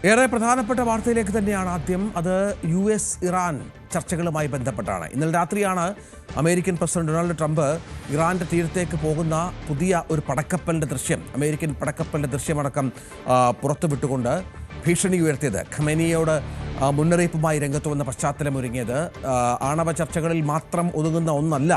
ഏറെ പ്രധാനപ്പെട്ട വാർത്തയിലേക്ക് തന്നെയാണ് ആദ്യം. അത് US-ഇറാൻ ചർച്ചകളുമായി ബന്ധപ്പെട്ടാണ്. ഇന്നലെ രാത്രിയാണ് അമേരിക്കൻ പ്രസിഡന്റ് ഡൊണാൾഡ് ട്രംപ് ഇറാന്റെ തീരത്തേക്ക് പോകുന്ന പുതിയ ഒരു പടക്കപ്പലിൻ്റെ ദൃശ്യം, അമേരിക്കൻ പടക്കപ്പലിൻ്റെ ദൃശ്യമടക്കം പുറത്തുവിട്ടുകൊണ്ട് ഭീഷണി ഉയർത്തിയത്. ഖമേനിയോട് മുന്നറിയിപ്പുമായി രംഗത്ത് വന്ന പശ്ചാത്തലം ഒരുങ്ങിയത്. ആണവ ചർച്ചകളിൽ മാത്രം ഒതുങ്ങുന്ന ഒന്നല്ല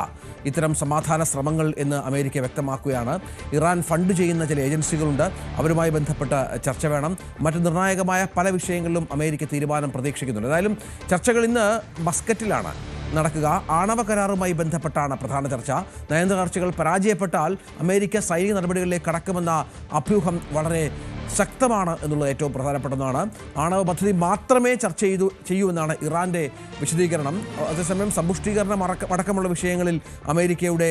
ഇത്തരം സമാധാന ശ്രമങ്ങൾ എന്ന് അമേരിക്ക വ്യക്തമാക്കുകയാണ്. ഇറാൻ ഫണ്ട് ചെയ്യുന്ന ചില ഏജൻസികളുണ്ട്, അവരുമായി ബന്ധപ്പെട്ട ചർച്ച വേണം. മറ്റ് നിർണായകമായ പല വിഷയങ്ങളിലും അമേരിക്ക തീരുമാനം പ്രതീക്ഷിക്കുന്നുണ്ട്. ഏതായാലും ചർച്ചകൾ ഇന്ന് മസ്കറ്റിലാണ് നടക്കുക. ആണവ കരാറുമായി ബന്ധപ്പെട്ടാണ് പ്രധാന ചർച്ച. നയതന്ത്ര ചർച്ചകൾ പരാജയപ്പെട്ടാൽ അമേരിക്ക സൈനിക നടപടികളിലേക്ക് കടക്കുമെന്ന അഭ്യൂഹം വളരെ ശക്തമാണ് എന്നുള്ളത് ഏറ്റവും പ്രധാനപ്പെട്ടതാണ്. ആണവ പദ്ധതി മാത്രമേ ചർച്ച ചെയ്യൂ എന്നാണ് ഇറാൻ്റെ വിശദീകരണം. അതേസമയം സമ്പുഷ്ടീകരണം അടക്കമുള്ള വിഷയങ്ങളിൽ അമേരിക്കയുടെ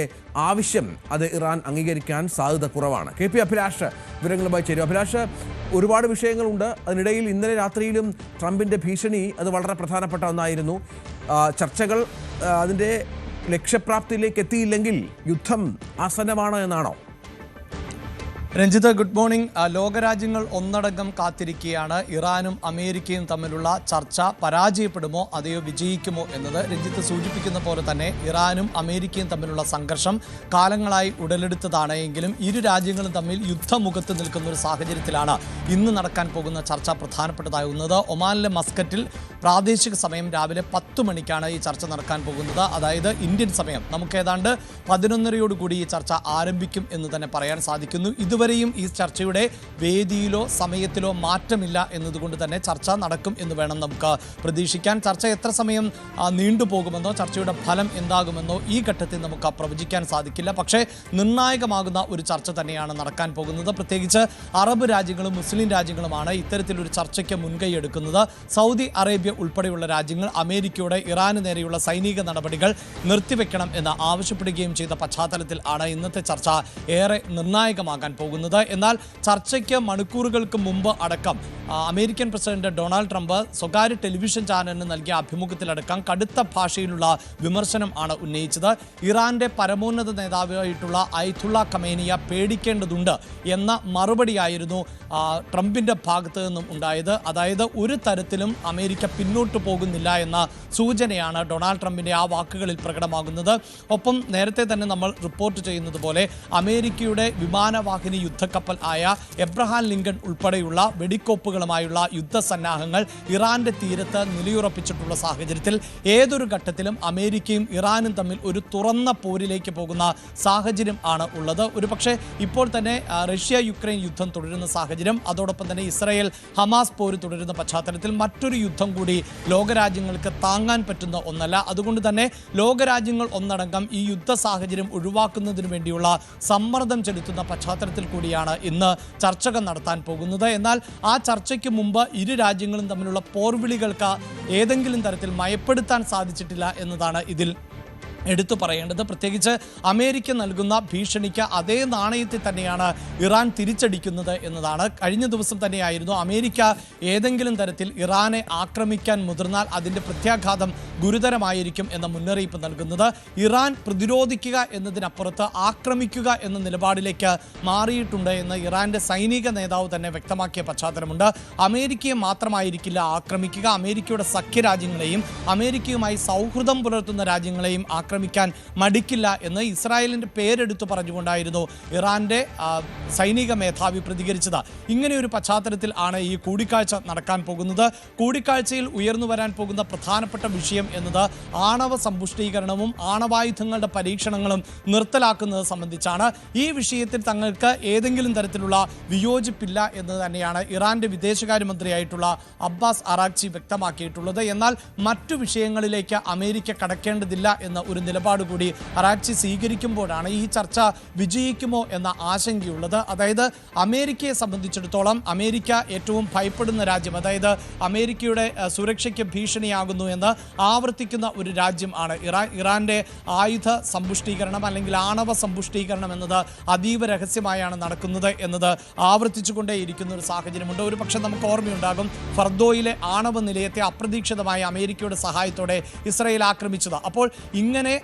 ആവശ്യം അത് ഇറാൻ അംഗീകരിക്കാൻ സാധ്യത കുറവാണ്. KP അഭിലാഷ് വിവരങ്ങളുമായി ചേരും. അഭിലാഷ്, ഒരുപാട് വിഷയങ്ങളുണ്ട്. അതിനിടയിൽ ഇന്നലെ രാത്രിയിലും ട്രംപിൻ്റെ ഭീഷണി അത് വളരെ പ്രധാനപ്പെട്ട ഒന്നായിരുന്നു. ചർച്ചകൾ അതിൻ്റെ ലക്ഷ്യപ്രാപ്തിയിലേക്ക് എത്തിയില്ലെങ്കിൽ യുദ്ധം ആസന്നമാണ് എന്നാണോ? Ranjith, good morning. ലോകരാജ്യങ്ങൾ ഒന്നടങ്കം കാത്തിരിക്കുകയാണ് ഇറാനും അമേരിക്കയും തമ്മിലുള്ള ചർച്ച പരാജയപ്പെടുമോ അതെയോ വിജയിക്കുമോ എന്നത്. രഞ്ജിത്ത് സൂചിപ്പിക്കുന്ന പോലെ തന്നെ ഇറാനും അമേരിക്കയും തമ്മിലുള്ള സംഘർഷം കാലങ്ങളായി ഉടലെടുത്തതാണ്. എങ്കിലും ഇരു രാജ്യങ്ങളും തമ്മിൽ യുദ്ധമുഖത്ത് നിൽക്കുന്ന ഒരു സാഹചര്യത്തിലാണ് ഇന്ന് നടക്കാൻ പോകുന്ന ചർച്ച പ്രധാനപ്പെട്ടതാകുന്നത്. ഒമാനിലെ മസ്കറ്റിൽ പ്രാദേശിക സമയം രാവിലെ 10 മണിക്കാണ് ഈ ചർച്ച നടക്കാൻ പോകുന്നത്. അതായത് ഇന്ത്യൻ സമയം നമുക്ക് ഏതാണ്ട് 11:30 ഈ ചർച്ച ആരംഭിക്കും എന്ന് തന്നെ പറയാൻ സാധിക്കുന്നു. ഇതുവരെയും ഈ ചർച്ചയുടെ വേദിയിലോ സമയത്തിലോ മാറ്റമില്ല എന്നതുകൊണ്ട് തന്നെ ചർച്ച നടക്കും എന്ന് വേണം നമുക്ക് പ്രതീക്ഷിക്കാൻ. ചർച്ച എത്ര സമയം നീണ്ടുപോകുമെന്നോ ചർച്ചയുടെ ഫലം എന്താകുമെന്നോ ഈ ഘട്ടത്തിൽ നമുക്ക് പ്രവചിക്കാൻ സാധിക്കില്ല. പക്ഷേ നിർണായകമാകുന്ന ഒരു ചർച്ച തന്നെയാണ് നടക്കാൻ പോകുന്നത്. പ്രത്യേകിച്ച് അറബ് രാജ്യങ്ങളും മുസ്ലിം രാജ്യങ്ങളുമാണ് ഇത്തരത്തിലൊരു ചർച്ചയ്ക്ക് മുൻകൈ എടുക്കുന്നത്. സൗദി അറേബ്യ ഉൾപ്പെടെയുള്ള രാജ്യങ്ങൾ അമേരിക്കയുടെ ഇറാന് നേരെയുള്ള സൈനിക നടപടികൾ നിർത്തിവെക്കണം എന്ന് ആവശ്യപ്പെടുകയും ചെയ്ത പശ്ചാത്തലത്തിൽ ആണ് ഇന്നത്തെ ചർച്ച ഏറെ നിർണായകമാകാൻ പോകുന്നത്. എന്നാൽ ചർച്ചയ്ക്ക് മണിക്കൂറുകൾക്ക് മുമ്പ് അടക്കം അമേരിക്കൻ പ്രസിഡന്റ് ഡൊണാൾഡ് ട്രംപ് സ്വകാര്യ ടെലിവിഷൻ ചാനലിന് നൽകിയ അഭിമുഖത്തിലടക്കം കടുത്ത ഭാഷയിലുള്ള വിമർശനം ആണ് ഉന്നയിച്ചത്. ഇറാന്റെ പരമോന്നത നേതാവായിട്ടുള്ള അയതുള്ള ഖമേനിയെ പേടിക്കേണ്ടതുണ്ട് എന്ന മറുപടിയായിരുന്നു ട്രംപിന്റെ ഭാഗത്ത് നിന്നും ഉണ്ടായത്. അതായത് ഒരു തരത്തിലും അമേരിക്ക പിന്നോട്ട് പോകുന്നില്ല എന്ന സൂചനയാണ് ഡൊണാൾഡ് ട്രംപിന്റെ ആ വാക്കുകളിൽ പ്രകടമാകുന്നത്. ഒപ്പം നേരത്തെ തന്നെ നമ്മൾ റിപ്പോർട്ട് ചെയ്യുന്നത് പോലെ അമേരിക്കയുടെ വിമാനവാഹിനി യുദ്ധക്കപ്പൽ ആയ എബ്രഹാം ലിങ്കൺ ഉൾപ്പെടെയുള്ള വെടിക്കോപ്പുകളുമായുള്ള യുദ്ധസന്നാഹങ്ങൾ ഇറാന്റെ തീരത്ത് നിലയുറപ്പിച്ചിട്ടുള്ള സാഹചര്യത്തിൽ ഏതൊരു ഘട്ടത്തിലും അമേരിക്കയും ഇറാനും തമ്മിൽ ഒരു തുറന്ന പോരിലേക്ക് പോകുന്ന സാഹചര്യം ആണ് ഉള്ളത്. ഒരു പക്ഷേ ഇപ്പോൾ തന്നെ റഷ്യ യുക്രൈൻ യുദ്ധം തുടരുന്ന സാഹചര്യം, അതോടൊപ്പം തന്നെ ഇസ്രായേൽ ഹമാസ് പോര് തുടരുന്ന പശ്ചാത്തലത്തിൽ മറ്റൊരു യുദ്ധം കൂടി ലോകരാജ്യങ്ങൾക്ക് താങ്ങാൻ പറ്റുന്ന ഒന്നല്ല. അതുകൊണ്ട് തന്നെ ലോകരാജ്യങ്ങൾ ഒന്നടങ്കം ഈ യുദ്ധ സാഹചര്യം ഒഴിവാക്കുന്നതിന് വേണ്ടിയുള്ള സമ്മർദ്ദം ചെലുത്തുന്ന പശ്ചാത്തലത്തിൽ കൂടിയാണ് ഇന്ന് ചർച്ചകൾ നടത്താൻ പോകുന്നത്. എന്നാൽ ആ ചർച്ചയ്ക്ക് മുമ്പ് ഇരു രാജ്യങ്ങളും തമ്മിലുള്ള പോർവിളികൾക്ക് ഏതെങ്കിലും തരത്തിൽ മയപ്പെടുത്താൻ സാധിച്ചിട്ടില്ല എന്നതാണ് ഇതിൽ എടുത്തു പറയേണ്ടത്. പ്രത്യേകിച്ച് അമേരിക്ക നൽകുന്ന ഭീഷണിക്ക് അതേ നാണയത്തിൽ തന്നെയാണ് ഇറാൻ തിരിച്ചടിക്കുന്നത് എന്നതാണ്. കഴിഞ്ഞ ദിവസം തന്നെയായിരുന്നു അമേരിക്ക ഏതെങ്കിലും തരത്തിൽ ഇറാനെ ആക്രമിക്കാൻ മുതിർന്നാൽ അതിൻ്റെ പ്രത്യാഘാതം ഗുരുതരമായിരിക്കും എന്ന മുന്നറിയിപ്പ് നൽകുന്നത്. ഇറാൻ പ്രതിരോധിക്കുക എന്നതിനപ്പുറത്ത് ആക്രമിക്കുക എന്ന നിലപാടിലേക്ക് മാറിയിട്ടുണ്ട് എന്ന് ഇറാന്റെ സൈനിക നേതാവ് തന്നെ വ്യക്തമാക്കിയ പശ്ചാത്തലമുണ്ട്. അമേരിക്കയെ മാത്രമായിരിക്കില്ല ആക്രമിക്കുക, അമേരിക്കയുടെ സഖ്യരാജ്യങ്ങളെയും അമേരിക്കയുമായി സൗഹൃദം പുലർത്തുന്ന രാജ്യങ്ങളെയും ആക്രമിക്കാൻ മടിക്കില്ല എന്ന് ഇസ്രായേലിൻ്റെ പേരെടുത്തു പറഞ്ഞുകൊണ്ടായിരുന്നു ഇറാന്റെ സൈനിക മേധാവി പ്രതികരിച്ചത്. ഇങ്ങനെയൊരു പശ്ചാത്തലത്തിൽ ആണ് ഈ കൂടിക്കാഴ്ച നടക്കാൻ പോകുന്നത്. കൂടിക്കാഴ്ചയിൽ ഉയർന്നു വരാൻ പോകുന്ന പ്രധാനപ്പെട്ട വിഷയം എന്നത് ആണവ സമ്പുഷ്ടീകരണവും ആണവായുധങ്ങളുടെ പരീക്ഷണങ്ങളും നിർത്തലാക്കുന്നത് സംബന്ധിച്ചാണ്. ഈ വിഷയത്തിൽ തങ്ങൾക്ക് ഏതെങ്കിലും തരത്തിലുള്ള വിയോജിപ്പില്ല എന്ന് തന്നെയാണ് ഇറാന്റെ വിദേശകാര്യമന്ത്രിയായിട്ടുള്ള അബ്ബാസ് അറാഗ്ചി വ്യക്തമാക്കിയിട്ടുള്ളത്. എന്നാൽ മറ്റു വിഷയങ്ങളിലേക്ക് അമേരിക്ക കടക്കേണ്ടതില്ല എന്ന ഒരു നിലപാട് കൂടി അറാഗ്ചി സ്വീകരിക്കുമ്പോഴാണ് ഈ ചർച്ച വിജയിക്കുമോ എന്ന ആശങ്കയുള്ളത്. അതായത് അമേരിക്കയെ സംബന്ധിച്ചിടത്തോളം അമേരിക്ക ഏറ്റവും ഭയപ്പെടുന്ന രാജ്യം, അതായത് അമേരിക്കയുടെ സുരക്ഷയ്ക്ക് ഭീഷണിയാകുന്നു എന്ന് ആവർത്തിക്കുന്ന ഒരു രാജ്യം ആണ് ഇറാന്റെ ആയുധ സമ്പുഷ്ടീകരണം അല്ലെങ്കിൽ ആണവ സമ്പുഷ്ടീകരണം എന്നത് അതീവ രഹസ്യമായാണ് നടക്കുന്നത് എന്നത് ആവർത്തിച്ചുകൊണ്ടേയിരിക്കുന്ന ഒരു സാഹചര്യമുണ്ട്. ഒരു പക്ഷേ നമുക്ക് ഓർമ്മയുണ്ടാകും ഫർദോയിലെ ആണവ നിലയത്തെ അപ്രതീക്ഷിതമായി അമേരിക്കയുടെ സഹായത്തോടെ ഇസ്രായേൽ ആക്രമിച്ചത്. അപ്പോൾ ഇങ്ങനെ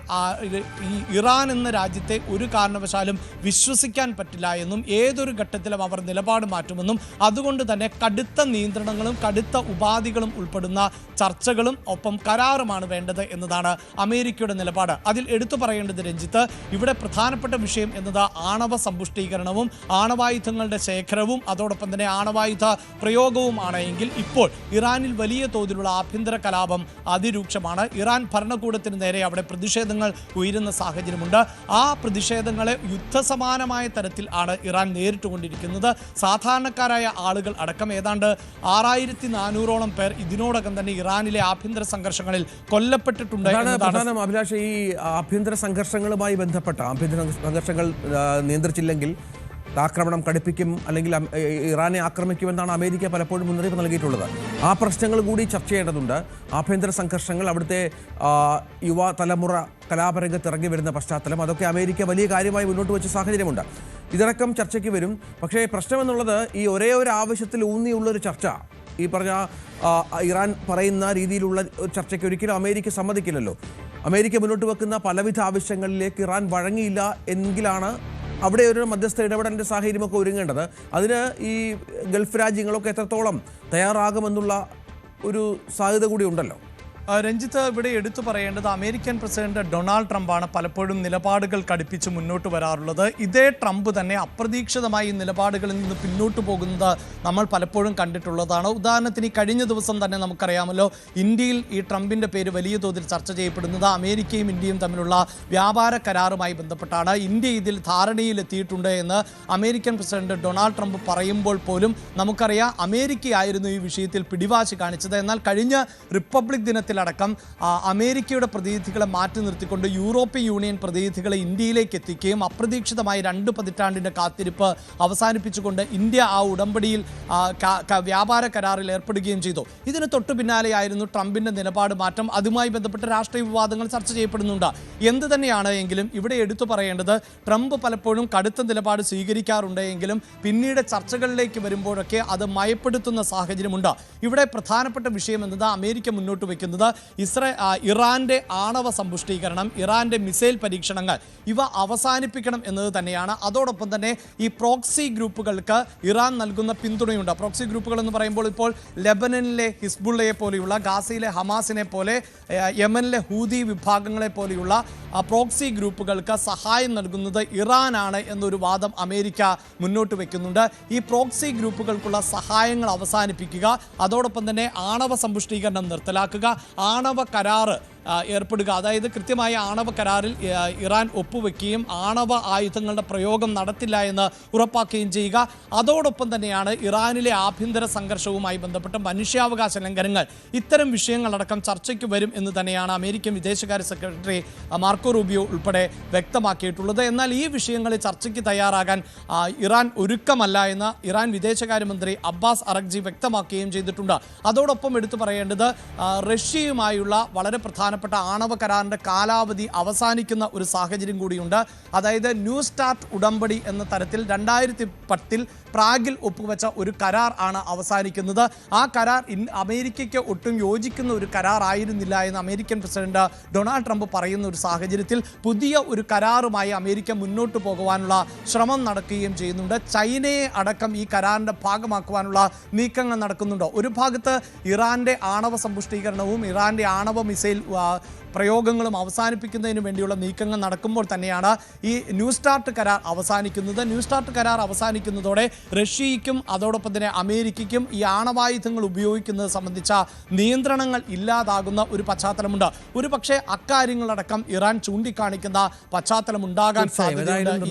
ഈ ഇറാൻ എന്ന രാജ്യത്തെ ഒരു കാരണവശാലും വിശ്വസിക്കാൻ പറ്റില്ല എന്നും ഏതൊരു ഘട്ടത്തിലും അവർ നിലപാട് മാറ്റുമെന്നും അതുകൊണ്ട് തന്നെ കടുത്ത നിയന്ത്രണങ്ങളും കടുത്ത ഉപാധികളും ഉൾപ്പെടുന്ന ചർച്ചകളും ഒപ്പം കരാറുമാണ് വേണ്ടത് എന്നതാണ് അമേരിക്കയുടെ നിലപാട്. അതിൽ എടുത്തു പറയേണ്ടത് രഞ്ജിത്ത്, ഇവിടെ പ്രധാനപ്പെട്ട വിഷയം എന്നത് ആണവ സമ്പുഷ്ടീകരണവും ആണവായുധങ്ങളുടെ ശേഖരവും അതോടൊപ്പം തന്നെ ആണവായുധ പ്രയോഗവുമാണ് എങ്കിൽ ഇപ്പോൾ ഇറാനിൽ വലിയ തോതിലുള്ള ആഭ്യന്തര കലാപം അതിരൂക്ഷമാണ്. ഇറാൻ ഭരണകൂടത്തിന് നേരെ അവിടെ പ്രതിഷേധങ്ങൾ ഉയരുന്ന സാഹചര്യമുണ്ട്. ആ പ്രതിഷേധങ്ങളെ യുദ്ധസമാനമായ തരത്തിൽ ആണ് ഇറാൻ നേരിട്ടുകൊണ്ടിരിക്കുന്നത്. സാധാരണക്കാരായ ആളുകൾ അടക്കം ഏതാണ്ട് 6400ഓളം പേർ ഇതിനോടകം തന്നെ ഇറാനിലെ ആഭ്യന്തര സംഘർഷങ്ങളിൽ കൊല്ലപ്പെട്ടിട്ടുണ്ട്. അഭിലാഷ്, ഈ ആഭ്യന്തര സംഘർഷങ്ങളുമായി ബന്ധപ്പെട്ട ആഭ്യന്തര സംഘർഷങ്ങൾ നിയന്ത്രിച്ചില്ലെങ്കിൽ ആക്രമണം കടുപ്പിക്കും അല്ലെങ്കിൽ ഇറാനെ ആക്രമിക്കുമെന്നാണ് അമേരിക്ക പലപ്പോഴും മുന്നറിയിപ്പ് നൽകിയിട്ടുള്ളത്. ആ പ്രശ്നങ്ങൾ കൂടി ചർച്ച ചെയ്യേണ്ടതുണ്ട്. ആഭ്യന്തര സംഘർഷങ്ങൾ, അവിടുത്തെ യുവ തലമുറ കലാപരംഗത്ത് ഇറങ്ങി വരുന്ന പശ്ചാത്തലം, അതൊക്കെ അമേരിക്ക വലിയ കാര്യമായി മുന്നോട്ട് വെച്ച സാഹചര്യമുണ്ട്. ഇതടക്കം ചർച്ചയ്ക്ക് വരും. പക്ഷേ പ്രശ്നമെന്നുള്ളത് ഈ ഒരേ ഒരു ആവശ്യത്തിൽ ഊന്നിയുള്ളൊരു ചർച്ച, ഈ പറഞ്ഞ ഇറാൻ പറയുന്ന രീതിയിലുള്ള ഒരു ചർച്ചയ്ക്ക് ഒരിക്കലും അമേരിക്ക സമ്മതിക്കില്ലല്ലോ. അമേരിക്ക മുന്നോട്ട് വെക്കുന്ന പലവിധ ആവശ്യങ്ങളിലേക്ക് ഇറാൻ വഴങ്ങിയില്ല എങ്കിലാണ് അവിടെ ഒരു മധ്യസ്ഥ ഇടപെടലിൻ്റെ സാഹചര്യമൊക്കെ ഒരുങ്ങേണ്ടത്. അതിന് ഈ ഗൾഫ് രാജ്യങ്ങളൊക്കെ എത്രത്തോളം തയ്യാറാകുമെന്നുള്ള ഒരു സാധ്യത കൂടി ഉണ്ടല്ലോ. രഞ്ജിത്ത്, ഇവിടെ എടുത്തു പറയേണ്ടത് അമേരിക്കൻ പ്രസിഡന്റ് ഡൊണാൾഡ് ട്രംപാണ് പലപ്പോഴും നിലപാടുകൾ കടുപ്പിച്ച് മുന്നോട്ട് വരാറുള്ളത്. ഇതേ ട്രംപ് തന്നെ അപ്രതീക്ഷിതമായി നിലപാടുകളിൽ നിന്ന് പിന്നോട്ട് പോകുന്നത് നമ്മൾ പലപ്പോഴും കണ്ടിട്ടുള്ളതാണ്. ഉദാഹരണത്തിന് ഈ കഴിഞ്ഞ ദിവസം തന്നെ നമുക്കറിയാമല്ലോ, ഇന്ത്യയിൽ ഈ ട്രംപിൻ്റെ പേര് വലിയ തോതിൽ ചർച്ച ചെയ്യപ്പെടുന്നത് അമേരിക്കയും ഇന്ത്യയും തമ്മിലുള്ള വ്യാപാര കരാറുമായി ബന്ധപ്പെട്ടാണ്. ഇന്ത്യ ഇതിൽ ധാരണയിലെത്തിയിട്ടുണ്ട് എന്ന് അമേരിക്കൻ പ്രസിഡന്റ് ഡൊണാൾഡ് ട്രംപ് പറയുമ്പോൾ പോലും നമുക്കറിയാം അമേരിക്കയായിരുന്നു ഈ വിഷയത്തിൽ പിടിവാശി കാണിച്ചത്. എന്നാൽ കഴിഞ്ഞ റിപ്പബ്ലിക് ദിനത്തിൽ അടക്കം അമേരിക്കയുടെ പ്രതിനിധികളെ മാറ്റി നിർത്തിക്കൊണ്ട് യൂറോപ്യൻ യൂണിയൻ പ്രതിനിധികളെ ഇന്ത്യയിലേക്ക് എത്തിക്കുകയും അപ്രതീക്ഷിതമായി 2 പതിറ്റാണ്ടിൻ്റെ കാത്തിരിപ്പ് അവസാനിപ്പിച്ചുകൊണ്ട് ഇന്ത്യ ആ ഉടമ്പടിയിൽ വ്യാപാര കരാറിൽ ഏർപ്പെടുകയും ചെയ്തു. ഇതിന് തൊട്ടു പിന്നാലെയായിരുന്നു ട്രംപിൻ്റെ നിലപാട് മാറ്റം. അതുമായി ബന്ധപ്പെട്ട് രാഷ്ട്രീയ വിവാദങ്ങൾ ചർച്ച ചെയ്യപ്പെടുന്നുണ്ട്. എന്ത് തന്നെയാണ് എങ്കിലും ഇവിടെ എടുത്തു പറയേണ്ടത്, ട്രംപ് പലപ്പോഴും കടുത്ത നിലപാട് സ്വീകരിക്കാറുണ്ട് എങ്കിലും പിന്നീട് ചർച്ചകളിലേക്ക് വരുമ്പോഴൊക്കെ അത് മയപ്പെടുത്തുന്ന സാഹചര്യമുണ്ട്. ഇവിടെ പ്രധാനപ്പെട്ട വിഷയം എന്നത് അമേരിക്ക മുന്നോട്ട് വയ്ക്കുന്നത് ഇറാന്റെ ആണവ സമ്പുഷ്ടീകരണം, ഇറാന്റെ മിസൈൽ പരീക്ഷണങ്ങൾ ഇവ അവസാനിപ്പിക്കണം എന്നത് തന്നെയാണ്. അതോടൊപ്പം തന്നെ ഈ പ്രോക്സി ഗ്രൂപ്പുകൾക്ക് ഇറാൻ നൽകുന്ന പിന്തുണയുണ്ട്. പ്രോക്സി ഗ്രൂപ്പുകൾ എന്ന് പറയുമ്പോൾ ഇപ്പോൾ ലെബനനിലെ ഹിസ്ബുള്ളയെ പോലെയുള്ള, ഗാസയിലെ ഹമാസിനെ പോലെ, യമനിലെ ഹൂതി വിഭാഗങ്ങളെ പോലെയുള്ള പ്രോക്സി ഗ്രൂപ്പുകൾക്ക് സഹായം നൽകുന്നത് ഇറാനാണ് എന്നൊരു വാദം അമേരിക്ക മുന്നോട്ട് വയ്ക്കുന്നുണ്ട്. ഈ പ്രോക്സി ഗ്രൂപ്പുകൾക്കുള്ള സഹായങ്ങൾ അവസാനിപ്പിക്കുക, അതോടൊപ്പം തന്നെ ആണവ സമ്പുഷ്ടീകരണം നിർത്തലാക്കുക, ആണവ കരാറ് ഏർപ്പെടുക, അതായത് കൃത്യമായ ആണവ കരാറിൽ ഇറാൻ ഒപ്പുവെക്കുകയും ആണവ ആയുധങ്ങളുടെ പ്രയോഗം നടത്തില്ല എന്ന് ഉറപ്പാക്കുകയും ചെയ്യുക. അതോടൊപ്പം തന്നെയാണ് ഇറാനിലെ ആഭ്യന്തര സംഘർഷവുമായി ബന്ധപ്പെട്ട മനുഷ്യാവകാശ ലംഘനങ്ങൾ, ഇത്തരം വിഷയങ്ങളടക്കം ചർച്ചയ്ക്ക് വരും എന്ന് തന്നെയാണ് അമേരിക്കൻ വിദേശകാര്യ സെക്രട്ടറി മാർക്കോ റൂബിയോ ഉൾപ്പെടെ വ്യക്തമാക്കിയിട്ടുള്ളത്. എന്നാൽ ഈ വിഷയങ്ങളിൽ ചർച്ചയ്ക്ക് തയ്യാറാകാൻ ഇറാൻ ഒരുക്കമല്ല എന്ന് ഇറാൻ വിദേശകാര്യമന്ത്രി അബ്ബാസ് അറഗ്ചി വ്യക്തമാക്കുകയും ചെയ്തിട്ടുണ്ട്. അതോടൊപ്പം എടുത്തു പറയേണ്ടത് റഷ്യയുമായുള്ള വളരെ പ്രധാനപ്പെട്ട ആണവ കരാറിന്റെ കാലാവധി അവസാനിക്കുന്ന ഒരു സാഹചര്യം കൂടിയുണ്ട്. അതായത് ന്യൂ സ്റ്റാർട്ട് ഉടമ്പടി എന്ന തരത്തിൽ 2010 പ്രാഗിൽ ഒപ്പുവെച്ച ഒരു കരാർ ആണ് അവസാനിക്കുന്നത്. ആ കരാർ അമേരിക്കയ്ക്ക് ഒട്ടും യോജിക്കുന്ന ഒരു കരാർ ആയിരുന്നില്ല എന്ന് അമേരിക്കൻ പ്രസിഡന്റ് ഡൊണാൾഡ് ട്രംപ് പറയുന്ന ഒരു സാഹചര്യത്തിൽ പുതിയ ഒരു കരാറുമായി അമേരിക്ക മുന്നോട്ട് പോകുവാനുള്ള ശ്രമം നടക്കുകയും ചെയ്യുന്നുണ്ട്. ചൈനയെ അടക്കം ഈ കരാറിന്റെ ഭാഗമാക്കുവാനുള്ള നീക്കങ്ങൾ നടക്കുന്നുണ്ട്. ഒരു ഭാഗത്ത് ഇറാന്റെ ആണവ സമ്പുഷ്ടീകരണവും ഇറാന്റെ ആണവ മിസൈൽ പ്രയോഗങ്ങളും അവസാനിപ്പിക്കുന്നതിന് വേണ്ടിയുള്ള നീക്കങ്ങൾ നടക്കുമ്പോൾ തന്നെയാണ് ഈ ന്യൂ സ്റ്റാർട്ട് കരാർ അവസാനിക്കുന്നത്. ന്യൂ സ്റ്റാർട്ട് കരാർ അവസാനിക്കുന്നതോടെ റഷ്യയ്ക്കും അതോടൊപ്പം തന്നെ അമേരിക്കയ്ക്കും ഈ ആണവായുധങ്ങൾ ഉപയോഗിക്കുന്നത് സംബന്ധിച്ച നിയന്ത്രണങ്ങൾ ഇല്ലാതാകുന്ന ഒരു പശ്ചാത്തലമുണ്ട്. ഒരു പക്ഷേ അക്കാര്യങ്ങളടക്കം ഇറാൻ ചൂണ്ടിക്കാണിക്കുന്ന പശ്ചാത്തലം ഉണ്ടാകാൻ സാധ്യതയുണ്ട്.